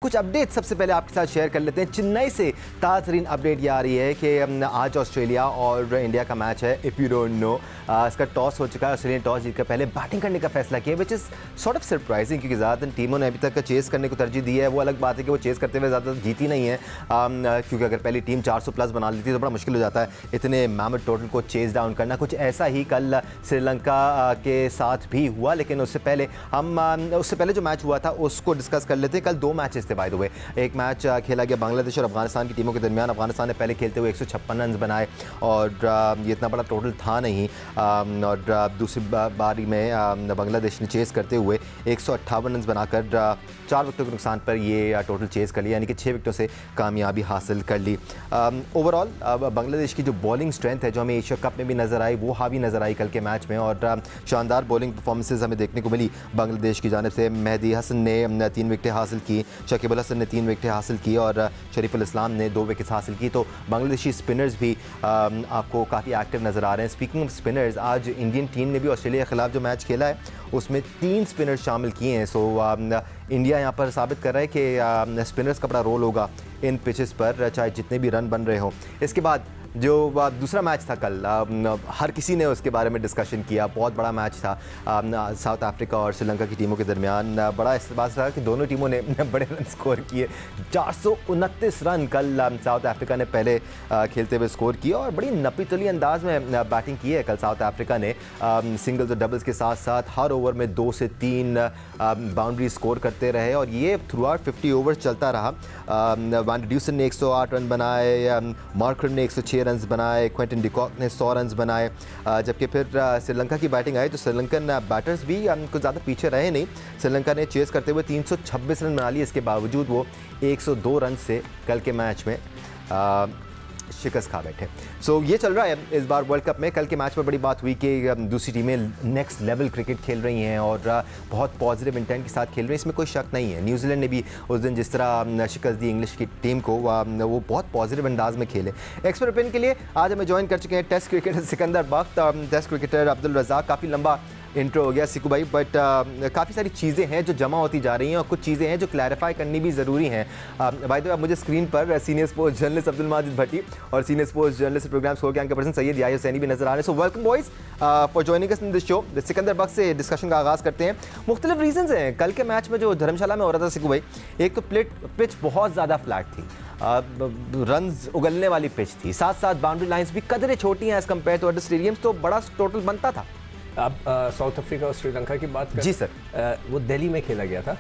कुछ अपडेट सबसे पहले आपके साथ शेयर कर लेते हैं। चेन्नई से ताज़ा तरीन अपडेट ये आ रही है कि आज ऑस्ट्रेलिया और इंडिया का मैच है। इफ़ यू डोंट नो, इसका टॉस हो चुका है। ऑस्ट्रेलिया ने टॉस जीतकर पहले बैटिंग करने का फैसला किया, which is sort of surprising, क्योंकि ज़्यादातर टीमों ने अभी तक चेस करने को तरजीह दी है। वो अलग बात है कि वो चेस करते हुए ज़्यादा जीती नहीं है, क्योंकि अगर पहली टीम 400 प्लस बना लेती है तो बड़ा मुश्किल हो जाता है इतने मैमथ टोटल को चेस डाउन करना। कुछ ऐसा ही कल श्रीलंका के साथ भी हुआ, लेकिन उससे पहले जो मैच हुआ था उसको डिस्कस कर लेते हैं। कल 2 मैचेस थे बाय द वे। एक मैच खेला गया बांग्लादेश और अफगानिस्तान की टीमों के दरमियान। अफगानिस्तान ने पहले खेलते हुए 156 रन बनाए और ये इतना बड़ा टोटल था नहीं, और दूसरी बारी में बांग्लादेश ने चेस करते हुए 158 रन बनाकर 4 विकेटों के नुकसान पर ये टोटल चेस कर लिया, यानी कि 6 विकेटों से कामयाबी हासिल कर ली। ओवरऑल बांग्लादेश की जो बॉलिंग स्ट्रेंथ है, जो हमें एशिया कप में भी नज़र आई, वो हावी नज़र आई कल के मैच में, और शानदार बॉलिंग परफॉर्मेंसेज हमें देखने को मिली बांग्लादेश की जानिब से। मेहदी हसन ने 3 विकेटें हासिल की, शकीब अल हसन ने 3 विकेटें हासिल की और शरीफुल इस्लाम ने 2 विकेट्स हासिल की। तो बांग्लादेशी स्पिनर्स भी आपको काफ़ी एक्टिव नज़र आ रहे हैं। स्पीकिंग ऑफ स्पिनर्स, आज इंडियन टीम ने भी ऑस्ट्रेलिया के खिलाफ जो मैच खेला है उसमें 3 स्पिनर्स शामिल किए हैं। सो इंडिया यहाँ पर साबित कर रहा है कि स्पिनर्स का बड़ा रोल होगा इन पिचेस पर, चाहे जितने भी रन बन रहे हों। इसके बाद जो दूसरा मैच था कल, हर किसी ने उसके बारे में डिस्कशन किया। बहुत बड़ा मैच था साउथ अफ्रीका और श्रीलंका की टीमों के दरमियान। बड़ा इस बात था कि दोनों टीमों ने बड़े रन स्कोर किए। 429 रन कल साउथ अफ्रीका ने पहले खेलते हुए स्कोर किए और बड़ी नपी तुली अंदाज में बैटिंग की है कल साउथ अफ्रीका ने। सिंगल्स और डबल्स के साथ साथ हर ओवर में 2 से 3 बाउंड्री स्कोर करते रहे और ये थ्रू आउट 50 ओवर्स चलता रहा। वैन ड्यूसन ने 108 रन बनाए, मार्कर ने 106 रन बनाए, क्विंटन डिकॉक ने 100 रन बनाए। जबकि फिर श्रीलंका की बैटिंग आई तो श्रीलंकन बैटर्स भी कुछ ज़्यादा पीछे रहे नहीं। श्रीलंका ने चेस करते हुए 326 रन बना लिए, इसके बावजूद वो 102 रन से कल के मैच में शिकस्त खा बैठे। सो ये चल रहा है इस बार वर्ल्ड कप में। कल के मैच में बड़ी बात हुई कि दूसरी टीमें नेक्स्ट लेवल क्रिकेट खेल रही हैं और बहुत पॉजिटिव इंटेंट के साथ खेल रही हैं, इसमें कोई शक नहीं है। न्यूजीलैंड ने भी उस दिन जिस तरह शिकस्त दी इंग्लिश की टीम को, वो बहुत पॉजिटिव अंदाज में खेले। एक्सपर्ट ओपिनियन के लिए आज हमें ज्वाइन कर चुके हैं टेस्ट क्रिकेटर सिकंदर बख्त, टेस्ट क्रिकेटर अब्दुल रज़ाक। काफ़ी लंबा इंट्रो हो गया सिकू भाई, बट काफ़ी सारी चीज़ें हैं जो जमा होती जा रही हैं और कुछ चीज़ें हैं जो क्लैरिफाई करनी भी ज़रूरी हैं। भाई तो मुझे स्क्रीन पर senior sports journalist Abdul Majid Bhatti और senior sports journalist program score के एंकर पर्सन सैयद याहिया हुसैनी भी नजर आ रहे हैं। So welcome boys for joining us in this show. Sikandar Bakht से डिस्कशन का आगाज़ करते हैं। मुख्तलिफ रीजंस हैं कल के मैच में जो धर्मशाला में हो रहा था सिकू भाई। एक तो पिच बहुत ज़्यादा फ्लैट थी, रन्स उगलने वाली पिच थी, साथ साथ बाउंड्री लाइन्स भी कदरे छोटी हैं as compare to other stadiums, तो बड़ा टोटल बनता था। आप साउथ अफ्रीका और श्रीलंका की बात करें? जी सर। वो दिल्ली में खेला गया था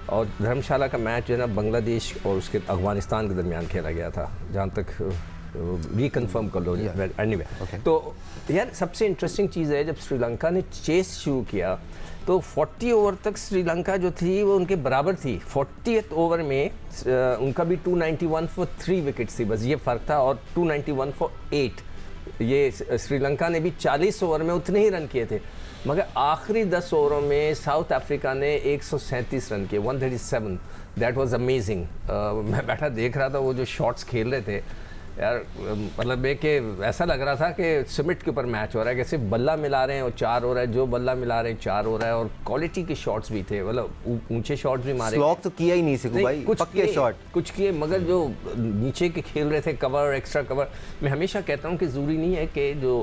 और धर्मशाला का मैच जो है ना बांग्लादेश और उसके अफगानिस्तान के दरमियान खेला गया था, जहाँ तक रिकन्फर्म कर लो। एनीवे, तो यार सबसे इंटरेस्टिंग चीज़ है जब श्रीलंका ने चेस शुरू किया तो 40 ओवर तक श्रीलंका जो थी वो उनके बराबर थी। 40th ओवर में उनका भी 291 फॉर 3 विकेट्स थी, बस ये फ़र्क था, और 291 फॉर 8। ये श्रीलंका ने भी 40 ओवर में उतने ही रन किए थे, मगर आखिरी 10 ओवरों में साउथ अफ्रीका ने 137 रन किए, 137। That was amazing. मैं बैठा देख रहा था वो जो शॉट्स खेल रहे थे यार, मतलब कि ऐसा लग रहा था कि सीमेंट के ऊपर मैच हो रहा है, कि सिर्फ बल्ला मिला रहे हैं और 4 हो रहा है, जो बल्ला मिला रहे हैं 4 हो रहा है, और क्वालिटी के शॉट्स भी थे, मतलब ऊंचे शॉट्स भी मारे। स्लॉग तो किया ही नहीं सिकू भाई, कुछ पक्के शॉट कुछ किए, मगर जो नीचे के खेल रहे थे कवर, एक्स्ट्रा कवर। मैं हमेशा कहता हूँ कि ज़रूरी नहीं है कि जो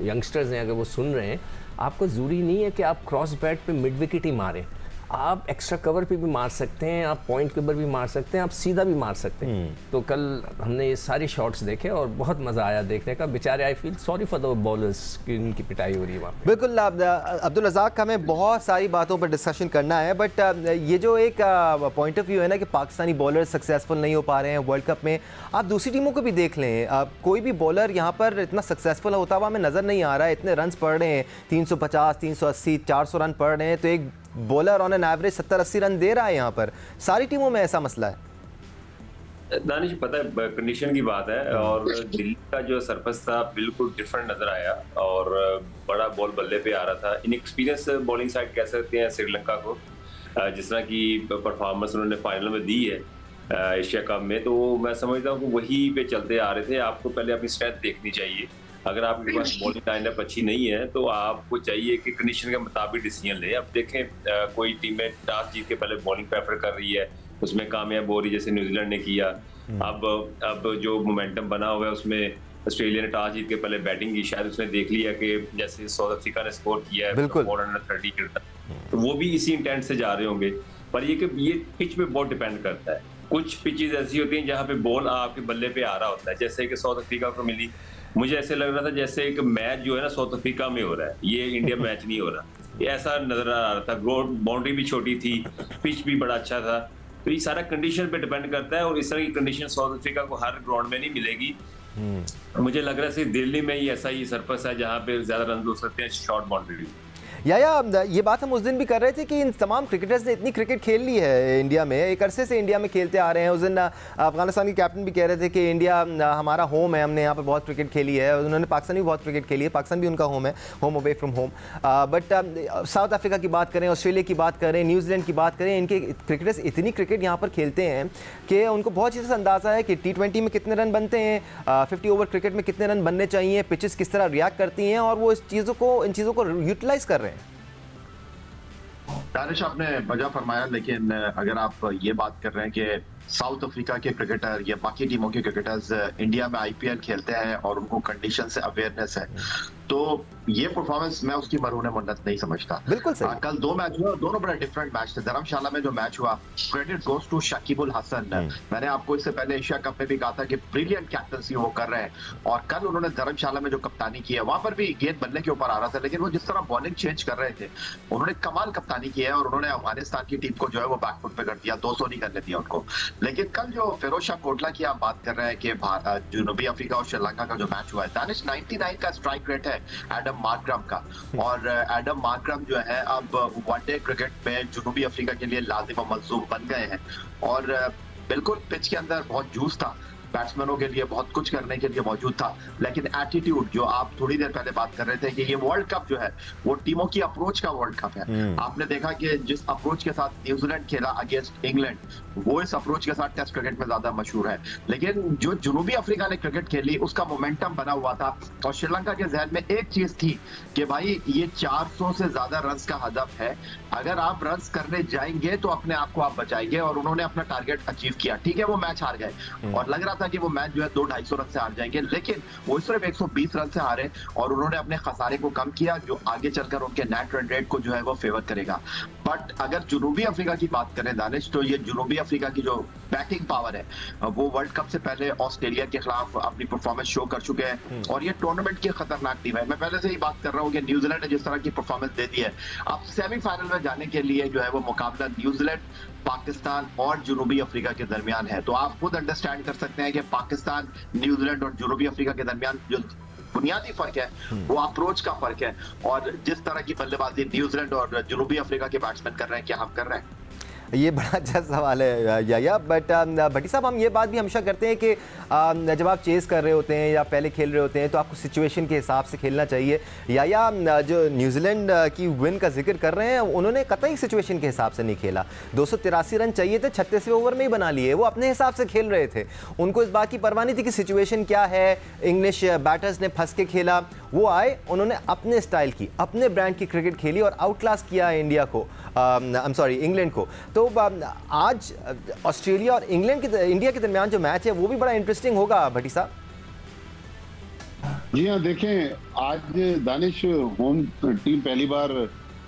यंगस्टर्स हैं अगर वो सुन रहे हैं, आपको ज़रूरी नहीं है कि आप क्रॉस बैट पे मिड विकेट ही मारें, आप एक्स्ट्रा कवर पे भी मार सकते हैं, आप पॉइंट के ऊपर भी मार सकते हैं, आप सीधा भी मार सकते हैं। तो कल हमने ये सारे शॉट्स देखे और बहुत मज़ा आया देखने का। बेचारे I feel sorry for the bowlers कि इनकी पिटाई हो रही है वहाँ पे। बिल्कुल अब्दुल रज़ाक, हमें बहुत सारी बातों पर डिस्कशन करना है, बट ये जो एक पॉइंट ऑफ व्यू है ना कि पाकिस्तानी बॉलर सक्सेसफुल नहीं हो पा रहे हैं वर्ल्ड कप में, आप दूसरी टीमों को भी देख लें, कोई भी बॉलर यहाँ पर इतना सक्सेसफुल होता हुआ हमें नज़र नहीं आ रहा है। इतने रन पड़ रहे हैं, 350, 380, 400 रन पड़ रहे हैं, तो एक bowler on an average 70-80 run दे रहा है। यहाँ पर सारी टीमों में ऐसा मसला है। दानिश, पता है कंडीशन की बात है, और दिल्ली का जो सरफस था बिल्कुल डिफरेंट नजर आया और बड़ा बॉल बल्ले पे आ रहा था। इनएक्सपीरियंस बॉलिंग साइड कह सकते हैं श्रीलंका को, जिस तरह की परफॉर्मेंस उन्होंने फाइनल में दी है एशिया कप में, तो मैं समझता हूँ कि वही पे चलते आ रहे थे। आपको पहले अपनी स्ट्रेंथ देखनी चाहिए। अगर आपके पास बॉलिंग लाइनअप अच्छी नहीं है तो आपको चाहिए कि कंडीशन के मुताबिक डिसीजन ले। अब देखें कोई टीमें टॉस जीत के पहले बॉलिंग प्रेफर कर रही है, उसमें कामयाब हो रही, जैसे न्यूजीलैंड ने किया। अब जो मोमेंटम बना हुआ है उसमें ऑस्ट्रेलिया ने टॉस जीत के पहले बैटिंग की, शायद उसने देख लिया कि जैसे साउथ अफ्रीका ने स्कोर किया है 430 तो वो भी इसी इंटेंट से जा रहे होंगे। पर ये पिच पे बहुत डिपेंड करता है। कुछ पिचेस ऐसी होती हैं जहाँ पे बॉल आपके बल्ले पे आ रहा होता है, जैसे कि साउथ अफ्रीका को मिली। मुझे ऐसे लग रहा था जैसे एक मैच जो है ना साउथ अफ्रीका में हो रहा है, ये इंडिया मैच नहीं हो रहा, ये ऐसा नजर आ रहा था। बाउंड्री भी छोटी थी, पिच भी बड़ा अच्छा था। तो ये सारा कंडीशन पे डिपेंड करता है, और इस तरह की कंडीशन साउथ अफ्रीका को हर ग्राउंड में नहीं मिलेगी। मुझे लग रहा है सिर्फ दिल्ली में ही ऐसा ही सरफस है जहाँ पे ज्यादा रन हो सकते हैं शॉर्ट बाउंड्री। या ये बात हम उस दिन भी कर रहे थे कि इन तमाम क्रिकेटर्स ने इतनी क्रिकेट खेल ली है इंडिया में, एक अरसे से इंडिया में खेलते आ रहे हैं। उस दिन अफगानिस्तान के कैप्टन भी कह रहे थे कि इंडिया हमारा होम है, हमने यहाँ पे बहुत क्रिकेट खेली है। उन्होंने पाकिस्तान भी बहुत क्रिकेट खेली है, पाकिस्तान भी उनका होम है, home away from home. But south Africa की बात करें, ऑस्ट्रेलिया की बात करें, न्यूजीलैंड की बात करें, इनके क्रिकेटर्स इतनी क्रिकेट यहाँ पर खेलते हैं कि उनको बहुत चीज़ से अंदाज़ा है कि T20 में कितने रन बनते हैं, 50 ओवर क्रिकेट में कितने रन बनने चाहिए, पिचेस किस तरह रिएक्ट करती हैं, और वो इन चीज़ों को यूटिलाइज कर रहे हैं। दानिश, आपने वजह फरमाया, लेकिन अगर आप ये बात कर रहे हैं कि साउथ अफ्रीका के क्रिकेटर या बाकी टीमों के क्रिकेटर्स इंडिया में IPL खेलते हैं और उनको कंडीशन से अवेयरनेस है, तो ये परफॉर्मेंस मैं उसकी मरहून मन्नत नहीं समझता। बिल्कुल सही। कल 2 मैच हुए और दोनों बड़े डिफरेंट मैच थे। धर्मशाला में जो मैच हुआ, credit goes to Shakibul Hasan. मैंने आपको इससे पहले एशिया कप में भी कहा था कि ब्रिलियंट कैप्टनसी वो कर रहे हैं, और कल उन्होंने धर्मशाला में जो कप्तानी की है, वहां पर भी गेंद बल्ले के ऊपर आ रहा था, लेकिन वो जिस तरह बॉलिंग चेंज कर रहे थे, उन्होंने कमाल कप्तानी की है और उन्होंने अफगानिस्तान की टीम को जो है वो बैकफुट पे कर दिया, 200 नहीं करने दिया उनको। लेकिन कल जो फिरोज शाह कोटला की आप बात कर रहे हैं कि जनूबी अफ्रीका और श्रीलंका का जो मैच हुआ है, दानिश 99 का स्ट्राइक रेट है एडम मार्करम का, और एडम मार्करम जो है अब वनडे क्रिकेट में जनूबी अफ्रीका के लिए लाजिम और मलज़ूम बन गए हैं। और बिल्कुल पिच के अंदर बहुत जूस था, बैट्समैनों के लिए बहुत कुछ करने के लिए मौजूद था, लेकिन एटीट्यूड जो आप थोड़ी देर पहले बात कर रहे थे कि ये वर्ल्ड कप जो है वो टीमों की अप्रोच का वर्ल्ड कप है। आपने देखा कि जिस अप्रोच के साथ न्यूजीलैंड खेला अगेंस्ट इंग्लैंड, वो इस अप्रोच के साथ टेस्ट क्रिकेट में ज्यादा मशहूर है। लेकिन जो जनूबी अफ्रीका ने क्रिकेट खेली उसका मोमेंटम बना हुआ था, और श्रीलंका के जहन में एक चीज थी कि भाई ये 400 से ज्यादा रन का हदफ है, अगर आप रन करने जाएंगे तो अपने आप को आप बचाएंगे, और उन्होंने अपना टारगेट अचीव किया। ठीक है, वो मैच हार गए और लग रहा था कि वो मैच जो है 200-250 रन से हार जाएंगे, लेकिन वो सिर्फ 120 रन से हारे, और उन्होंने अपने खसारे को कम किया, जो आगे चलकर उनके नेट रन रेट को जो है वो फेवर करेगा। बट अगर जनूबी अफ्रीका की बात करें दानिश, तो ये जनूबी अफ्रीका की जो बैटिंग पावर है वो वर्ल्ड कप से पहले ऑस्ट्रेलिया के खिलाफ अपनी परफॉर्मेंस शो कर चुके हैं, और ये टूर्नामेंट की खतरनाक टीम है। मैं पहले से ही बात कर रहा हूँ कि न्यूजीलैंड ने जिस तरह की परफॉर्मेंस दे दी है, अब सेमीफाइनल में जाने के लिए जो है वो मुकाबला न्यूजीलैंड, पाकिस्तान और जनूबी अफ्रीका के दरमियान है। तो आप खुद अंडरस्टैंड कर सकते हैं कि पाकिस्तान, न्यूजीलैंड और जनूबी अफ्रीका के दरमियान जो बुनियादी फर्क है वो अप्रोच का फर्क है, और जिस तरह की बल्लेबाजी न्यूजीलैंड और जनूबी अफ्रीका के बैट्समैन कर रहे हैं, क्या हम कर रहे हैं? ये बड़ा अच्छा सवाल है या बट भट्टी साहब, हम ये बात भी हमेशा करते हैं कि जब आप चेस कर रहे होते हैं या पहले खेल रहे होते हैं तो आपको सिचुएशन के हिसाब से खेलना चाहिए। या जो न्यूजीलैंड की विन का जिक्र कर रहे हैं, उन्होंने कतई सिचुएशन के हिसाब से नहीं खेला। 283 रन चाहिए थे, 36वें ओवर में ही बना लिए। वो अपने हिसाब से खेल रहे थे, उनको इस बात की परवाह नहीं थी कि सिचुएशन क्या है। इंग्लिश बैटर्स ने फंस के खेला, वो आए, उन्होंने अपने स्टाइल की, अपने ब्रांड की क्रिकेट खेली और आउट क्लास किया इंडिया को, इंग्लैंड को। तो आज ऑस्ट्रेलिया और इंडिया के दरमियान जो मैच है वो भी बड़ा इंटरेस्टिंग होगा भट्टी साहब। जी हाँ, देखें आज दानिश होम टीम पहली बार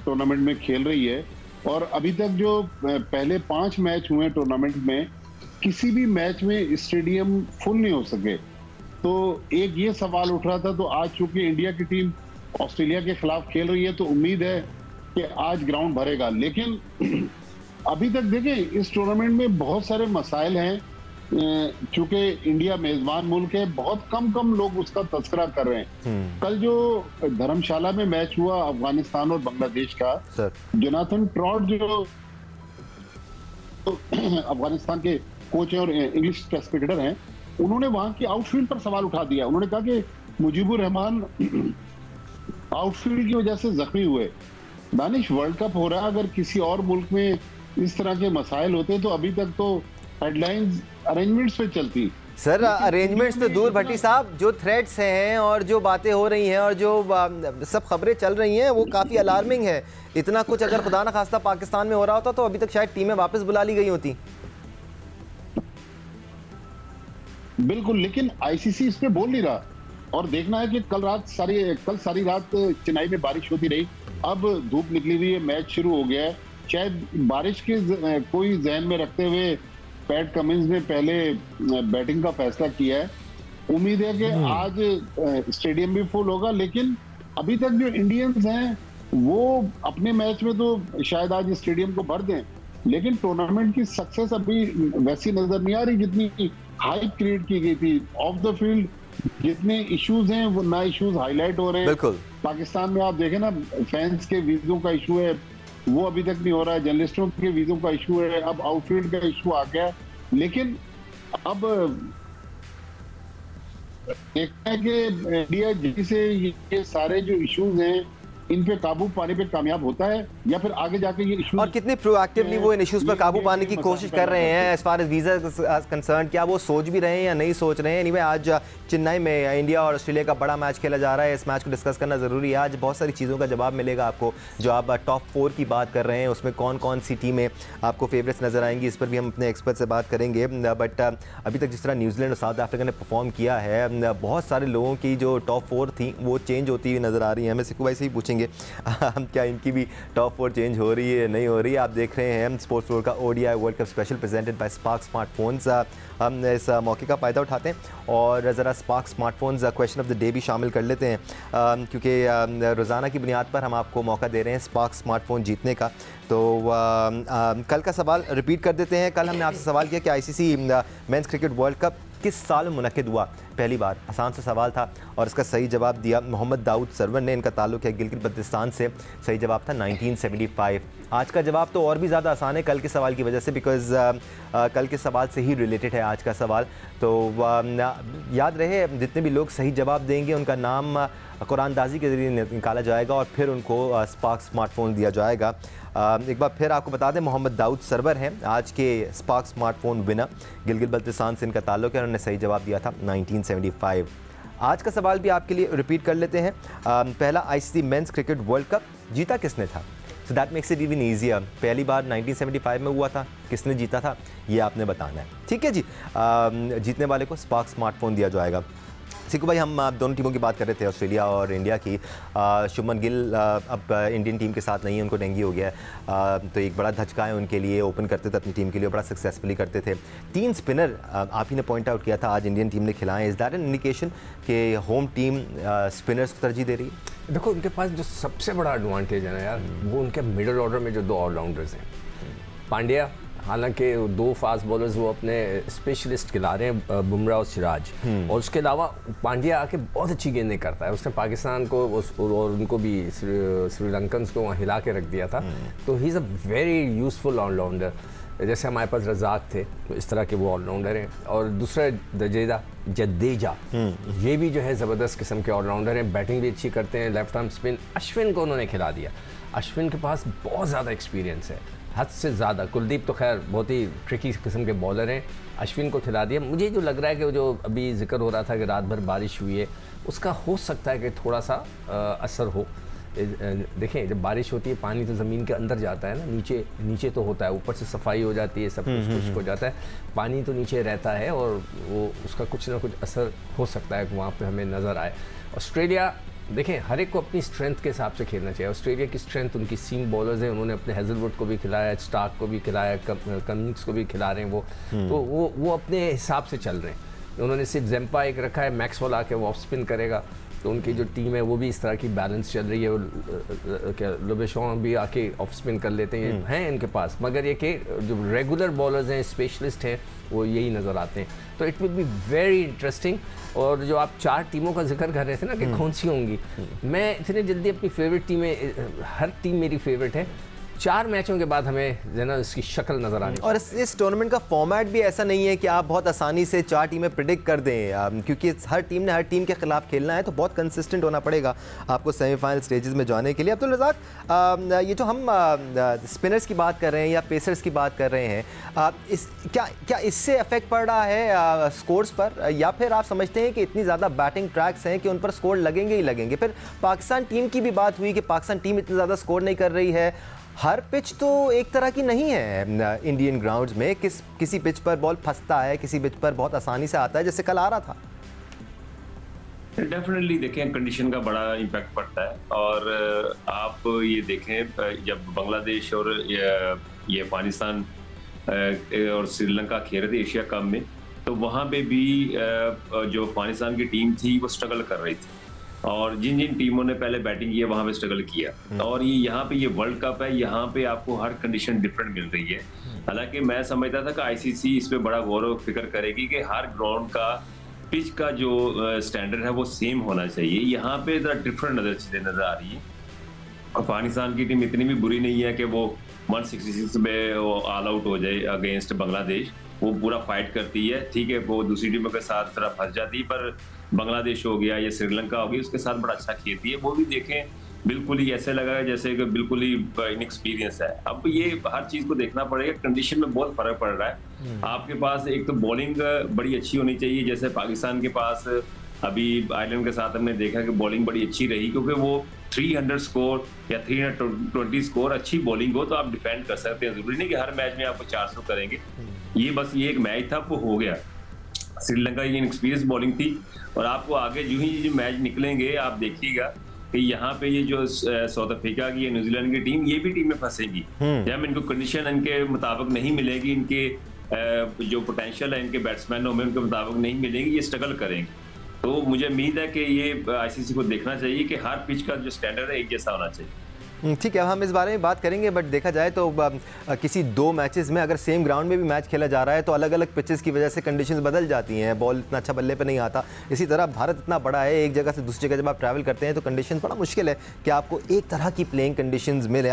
टूर्नामेंट में खेल रही है, और अभी तक जो पहले 5 मैच हुए टूर्नामेंट में, किसी भी मैच में स्टेडियम फुल नहीं हो सके। तो एक ये सवाल उठ रहा था, तो आज चूंकि इंडिया की टीम ऑस्ट्रेलिया के खिलाफ खेल रही है तो उम्मीद है कि आज ग्राउंड भरेगा। लेकिन अभी तक देखें इस टूर्नामेंट में बहुत सारे मसाइल हैं, चूंकि इंडिया मेजबान मुल्क है, बहुत कम लोग उसका तस्करा कर रहे हैं। कल जो धर्मशाला में मैच हुआ अफगानिस्तान और बांग्लादेश का, जोनाथन ट्रॉट जो अफगानिस्तान के कोच हैं और इंग्लिश टेस्ट क्रिकेटर हैं, उन्होंने वहां की आउटफील्ड पर सवाल उठा दिया। उन्होंने कहा कि मुजीबुर रहमान आउटफील्ड की वजह से जख्मी हुए। दानिश, वर्ल्ड कप हो रहा है, अगर किसी और मुल्क में इस तरह के मसाइल होते तो अभी तक तो हेडलाइंस अरेंजमेंट्स पे चलती। सर अरेंजमेंट्स तो दूर भट्टी साहब, जो थ्रेट्स हैं और जो बातें हो रही हैं और जो सब खबरें चल रही हैं वो काफ़ी अलार्मिंग है। इतना कुछ अगर खुदा न खास्ता पाकिस्तान में हो रहा होता तो अभी तक शायद टीमें वापस बुला ली गई होती। बिल्कुल, लेकिन आईसीसी इस पे बोल नहीं रहा। और देखना है कि कल सारी रात चेन्नई में बारिश होती रही, अब धूप निकली हुई है, मैच शुरू हो गया है। शायद बारिश के कोई जहन में रखते हुए पैट कमिंस ने पहले बैटिंग का फैसला किया है। उम्मीद है कि आज स्टेडियम भी फुल होगा, लेकिन अभी तक जो इंडियंस हैं वो अपने मैच में तो शायद आज स्टेडियम को भर दें, लेकिन टूर्नामेंट की सक्सेस अभी वैसी नजर नहीं आ रही जितनी हाइप क्रिएट की गई थी। ऑफ द फील्ड जितने इश्यूज हैं वो नए इश्यूज हाईलाइट हो रहे हैं। बिल्कुल। पाकिस्तान में आप देखें ना, फैंस के वीजों का इशू है, वो अभी तक नहीं हो रहा है। जर्नलिस्टों के वीजों का इशू है, अब आउटफील्ड का इशू आ गया। लेकिन अब देखना है कि इंडिया जैसे ये सारे जो इश्यूज हैं इन पे काबू पाने पे कामयाब होता है या फिर आगे जाके ये इश्यूज, और कितने प्रोएक्टिवली वो इन इश्यूज पर काबू पाने की कोशिश कर रहे हैं as far as visa concern. क्या वो सोच भी रहे हैं या नहीं सोच रहे हैं? एनीवे, आज चेन्नई में इंडिया और ऑस्ट्रेलिया का बड़ा मैच खेला जा रहा है। इस मैच को डिस्कस करना ज़रूरी है। आज बहुत सारी चीज़ों का जवाब मिलेगा आपको। जो आप टॉप 4 की बात कर रहे हैं उसमें कौन कौन सी टीमें आपको फेवरेट्स नज़र आएंगी, इस पर भी हम अपने एक्सपर्ट से बात करेंगे। बट अभी तक जिस तरह न्यूजीलैंड और साउथ अफ्रीका ने परफॉर्म किया है, बहुत सारे लोगों की जो टॉप 4 थी वो चेंज होती हुई नज़र आ रही है। हमें सिक्कू भाई से ही पूछेंगे क्या इनकी भी टॉप 4 चेंज हो रही है नहीं हो रही है। आप देख रहे हैं स्पोर्ट्स फ्लोर का ODI world cup special presented by spark smartphones. हम इस मौके का फ़ायदा उठाते हैं और ज़रा spark smartphones question of the day भी शामिल कर लेते हैं, क्योंकि रोज़ाना की बुनियाद पर हम आपको मौका दे रहे हैं स्पार्क स्मार्टफोन जीतने का। तो कल का सवाल रिपीट कर देते हैं। कल हमने आपसे सवाल किया कि ICC men's cricket world cup किस साल में मुनक्किद हुआ पहली बार। आसान सा सवाल था और इसका सही जवाब दिया मोहम्मद दाऊद सरवर ने। इनका ताल्लुक है गिलगित बल्तिस्तान से। सही जवाब था 1975। आज का जवाब तो और भी ज़्यादा आसान है कल के सवाल की वजह से, बिकॉज़ कल के सवाल से ही रिलेटेड है आज का सवाल। तो याद रहे, जितने भी लोग सही जवाब देंगे उनका नाम कुरानदाजी के ज़रिए निकाला जाएगा और फिर उनको स्पार्क स्मार्टफोन दिया जाएगा। एक बार फिर आपको बता दें, मोहम्मद दाऊद सरवर हैं आज के spark smartphone winner. Gilgit Baltistan से इनका ताल्लुक है। उन्होंने सही जवाब दिया था 1975। आज का सवाल भी आपके लिए रिपीट कर लेते हैं। पहला ICC men's cricket world cup जीता किसने था? So that makes it even easier. पहली बार 1975 में हुआ था, किसने जीता था ये आपने बताना है। ठीक है जी। जीतने वाले को स्पार्क स्मार्टफोन दिया जाएगा। सिक्कू भाई, हम दोनों टीमों की बात कर रहे थे, ऑस्ट्रेलिया और इंडिया की। शुभमन गिल अब इंडियन टीम के साथ नहीं है, उनको डेंगू हो गया है। तो एक बड़ा धचका है उनके लिए। ओपन करते थे अपनी टीम के लिए, बड़ा सक्सेसफुली करते थे। 3 स्पिनर आप ही ने पॉइंट आउट किया था आज इंडियन टीम ने खिलाए। इज़ दैट एन इंडिकेशन कि होम टीम स्पिनर्स को तरजीह दे रही है? देखो, उनके पास जो सबसे बड़ा एडवांटेज है ना यार, वो उनके मिडिल ऑर्डर में जो 2 ऑलराउंडर्स हैं। पांड्या, हालांकि 2 फास्ट बॉलर्स वो अपने स्पेशलिस्ट खिला रहे हैं, बुमराह और सिराज। और उसके अलावा पांड्या आके बहुत अच्छी गेंदें करता है। उसने पाकिस्तान को और उनको भी श्रीलंकन को वहाँ हिला के रख दिया था। तो ही is a very useful allrounder. जैसे हमारे पास रज़ाक थे, तो इस तरह के वो ऑलराउंडर हैं। और दूसरा जडेजा, ये भी जो है ज़बरदस्त किस्म के ऑलराउंडर हैं। बैटिंग भी अच्छी करते हैं, लेफ्ट आर्म स्पिन। अश्विन को उन्होंने खिला दिया। अश्विन के पास बहुत ज़्यादा एक्सपीरियंस है, हद से ज़्यादा। कुलदीप तो खैर बहुत ही ट्रिकी किस्म के बॉलर हैं, अश्विन को खिला दिया। मुझे जो लग रहा है कि जो अभी जिक्र हो रहा था कि रात भर बारिश हुई है, उसका हो सकता है कि थोड़ा सा असर हो। देखें, जब बारिश होती है पानी तो ज़मीन के अंदर जाता है ना, नीचे तो होता है, ऊपर से सफाई हो जाती है, सब कुछ खुश्क हो जाता है, पानी तो नीचे रहता है और वो उसका कुछ ना कुछ असर हो सकता है कि वहाँ पे हमें नज़र आए। ऑस्ट्रेलिया, देखें, हर एक को अपनी स्ट्रेंथ के हिसाब से खेलना चाहिए। ऑस्ट्रेलिया की स्ट्रेंथ उनकी सीम बॉलर्स हैं। उन्होंने अपने हेजलवुड को भी खिलाया, स्टार्क को भी खिलाया, कमिंग्स को भी खिला रहे हैं वो। तो वो अपने हिसाब से चल रहे हैं। उन्होंने सिर्फ जेम्पा एक रखा है, मैक्सवेल आके वो ऑफ स्पिन करेगा। तो उनकी जो टीम है वो भी इस तरह की बैलेंस चल रही है। लोबेशॉ भी आके ऑफ स्पिन कर लेते हैं इनके पास, मगर ये कि जो रेगुलर बॉलर्स हैं, स्पेशलिस्ट हैं, वो यही नज़र आते हैं। तो it will be very interesting. और जो आप 4 टीमों का जिक्र कर रहे थे ना कि कौन सी होंगी, मैं इतने जल्दी अपनी फेवरेट टीमें, हर टीम मेरी फेवरेट है। 4 मैचों के बाद हमें जो ना इसकी शक्ल नज़र आनी। और इस टूर्नामेंट का फॉर्मेट भी ऐसा नहीं है कि आप बहुत आसानी से 4 टीमें प्रिडिक्ट कर दें, क्योंकि हर टीम ने हर टीम के खिलाफ खेलना है, तो बहुत कंसिस्टेंट होना पड़ेगा आपको सेमीफाइनल स्टेजेस में जाने के लिए। अब्दुल रज़ाक, ये जो हम स्पिनर्स की बात कर रहे हैं या पेसर्स की बात कर रहे हैं, क्या इससे अफेक्ट पड़ रहा है स्कोर्स पर, या फिर आप समझते हैं कि इतनी ज़्यादा बैटिंग ट्रैक्स हैं कि उन पर स्कोर लगेंगे ही लगेंगे? फिर पाकिस्तान टीम की भी बात हुई कि पाकिस्तान टीम इतनी ज़्यादा स्कोर नहीं कर रही है, हर पिच तो एक तरह की नहीं है इंडियन ग्राउंड्स में, किसी पिच पर बॉल फंसता है, किसी पिच पर बहुत आसानी से आता है, जैसे कल आ रहा था। डेफिनेटली देखें, कंडीशन का बड़ा इम्पैक्ट पड़ता है। और आप ये देखें, जब बांग्लादेश और ये पाकिस्तान और श्रीलंका खेल रहे थे एशिया कप में, तो वहाँ पे भी जो पाकिस्तान की टीम थी वो स्ट्रगल कर रही थी, और जिन जिन टीमों ने पहले बैटिंग की है वहाँ पे स्ट्रगल किया। और ये यहाँ पे ये वर्ल्ड कप है, यहाँ पे आपको हर कंडीशन डिफरेंट मिल रही है। हालांकि मैं समझता था कि आईसीसी इस पे बड़ा गौर व फिक्र करेगी कि हर ग्राउंड का पिच का जो स्टैंडर्ड है वो सेम होना चाहिए। यहाँ पे जरा डिफरेंट चीजें नजर आ रही है। और पाकिस्तान की टीम इतनी भी बुरी नहीं है कि वो 166 में वो ऑल आउट हो जाए अगेंस्ट बांग्लादेश। वो पूरा फाइट करती है, ठीक है, वो दूसरी टीमों के साथ थोड़ा फंस जाती है, पर बांग्लादेश हो गया या श्रीलंका हो गई, उसके साथ बड़ा अच्छा खेलती है। वो भी देखें, बिल्कुल ही ऐसे लगा जैसे कि बिल्कुल ही इनएक्सपीरियंस है। अब ये हर चीज को देखना पड़ेगा, कंडीशन में बहुत फर्क पड़ रहा है। आपके पास एक तो बॉलिंग बड़ी अच्छी होनी चाहिए, जैसे पाकिस्तान के पास अभी आयरलैंड के साथ हमने देखा कि बॉलिंग बड़ी अच्छी रही, क्योंकि वो 300 स्कोर या 320 स्कोर अच्छी बॉलिंग हो तो आप डिफेंड कर सकते हैं। जरूरी नहीं कि हर मैच में आपको 400 करेंगे। ये बस ये एक मैच था, वो हो गया। श्रीलंका की इनएक्सपीरियंस बॉलिंग थी, और आपको आगे जो ही जो मैच निकलेंगे आप देखिएगा कि यहाँ पे ये जो साउथ अफ्रीका की, न्यूजीलैंड की टीम, ये भी टीम में फंसेगी जब इनको कंडीशन इनके मुताबिक नहीं मिलेगी, इनके जो पोटेंशियल है इनके बैट्समैनों में उनके मुताबिक नहीं मिलेगी, ये स्ट्रगल करेंगे। तो मुझे उम्मीद है कि ये आईसीसी को देखना चाहिए कि हर पिच का जो स्टैंडर्ड है एक जैसा होना चाहिए। ठीक है, हम इस बारे में बात करेंगे, बट देखा जाए तो किसी दो मैचेस में अगर सेम ग्राउंड में भी मैच खेला जा रहा है तो अलग अलग पिचेस की वजह से कंडीशंस बदल जाती हैं, बॉल इतना अच्छा बल्ले पे नहीं आता। इसी तरह भारत इतना बड़ा है, एक जगह से दूसरी जगह जब आप ट्रैवल करते हैं तो कंडीशन बड़ा मुश्किल है कि आपको एक तरह की प्लेइंग कंडीशंस मिले।